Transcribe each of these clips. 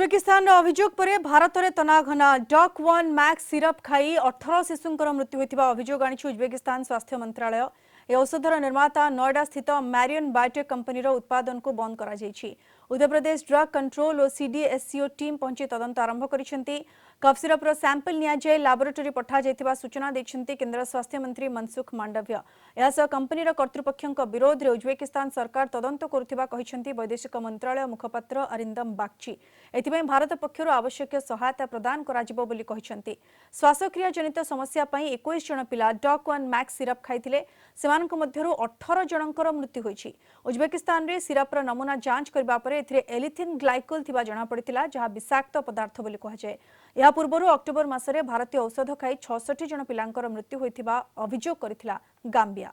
Uzbekistan अभियोग पर भारत में तनाघना डॉक 1 मैक्स सिरप खाई 18 शिशुंकर मृत्यु होता अभियोग आनी उज्बेकिस्तान स्वास्थ्य मंत्रालय। यह औषधर निर्माता नोएडा स्थित मैरियन बायोटेक कंपनी उत्पादन को बंद कर उत्तर प्रदेश ड्रग कंट्रोल और सीडीएससीओ टीम पहुंची तदंत आरंभ कर कफ सिरप सैंपल नियाजाई लैबोरेटरी पठा जाइथिबा सूचना देछन्ती केंद्र स्वास्थ्य मंत्री मनसुख मांडव्य। यासह कंपनी कर्तृपक्षों विरोध में उज्बेकिस्तान सरकार तदंत करुथिबा कहिसेंती वैदेशिक मंत्रालय मुखपात्र अरिंदम बागची। एथिबें भारत पक्षर आवश्यक सहायता प्रदान कराजिबो बोली कहिसेंती। श्वासक्रिया जनित समस्या पई 21 जन पिला डॉक 1 मैक्स सिरप खाइथिले सेमानक मध्यरु 18 जनकर मृत्यु होइछि। उज्बेकिस्तान रे सिरपर नमूना जांच करबा परे एथिरे एलिथिन ग्लाइकोल थिबा जणा पड़ितिला जहा विषाक्त पदार्थ बोली कहाजाए। या पूर्व अक्टोबर मासरे भारतीय औषध खाई 66 जन पिलांकर मृत्यु होइथिबा अभियोग करथिला गाम्बिया।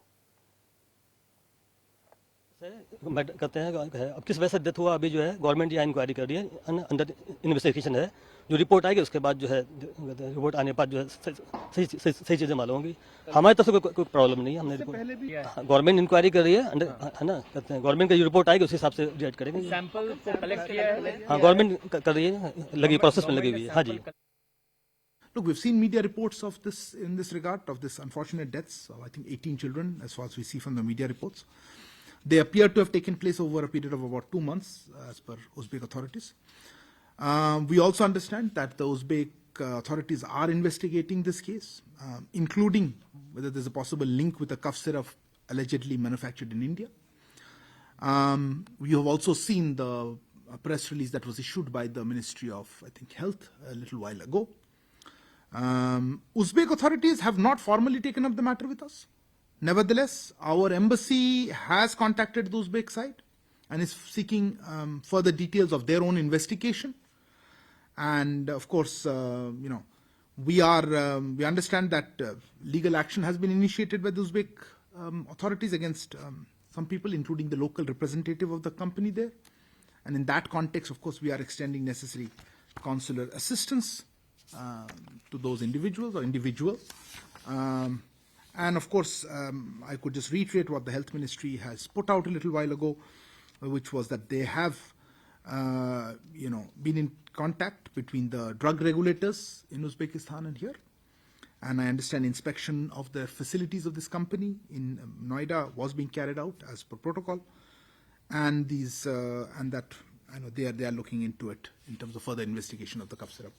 कहते हैं अब किस वजह से डेथ हुआ अभी जो है गवर्नमेंट यहाँ इंक्वायरी कर रही है, अंडर इन्वेस्टिगेशन है। जो रिपोर्ट आएगी उसके बाद जो है रिपोर्ट आने के बाद जो है सही चीज़ें मालूम होंगी। हमारे तरफ से कोई प्रॉब्लम नहीं है। हमने गवर्नमेंट इंक्वायरी कर रही है, है ना, कहते हैं गवर्नमेंट का जो रिपोर्ट आएगी उस हिसाब से रिएक्ट करेंगे। सैंपल को कलेक्ट किया है, हाँ गवर्नमेंट कर रही है, लगी प्रोसेस में लगी हुई है। हाँ जी। Look, we've seen media reports of this in this regard, of this unfortunate deaths of I think 18 children, as far as we see from the media reports. They appear to have taken place over a period of about 2 months, as per Uzbek authorities. We also understand that the Uzbek authorities are investigating this case, including whether there's a possible link with a cough syrup allegedly manufactured in India. We have also seen the press release that was issued by the Ministry of, I think, Health a little while ago. Uzbek authorities have not formally taken up the matter with us. Nevertheless, our embassy has contacted the Uzbek side and is seeking further details of their own investigation. And of course, we understand that legal action has been initiated by the Uzbek authorities against some people, including the local representative of the company there. And in that context, of course, we are extending necessary consular assistance to those individuals or individual. And of course, I could just reiterate what the Health Ministry has put out a little while ago, which was that they have, been in contact between the drug regulators in Uzbekistan and here. And I understand inspection of the facilities of this company in Noida was being carried out as per protocol. And that I know they are looking into it in terms of further investigation of the cough syrup.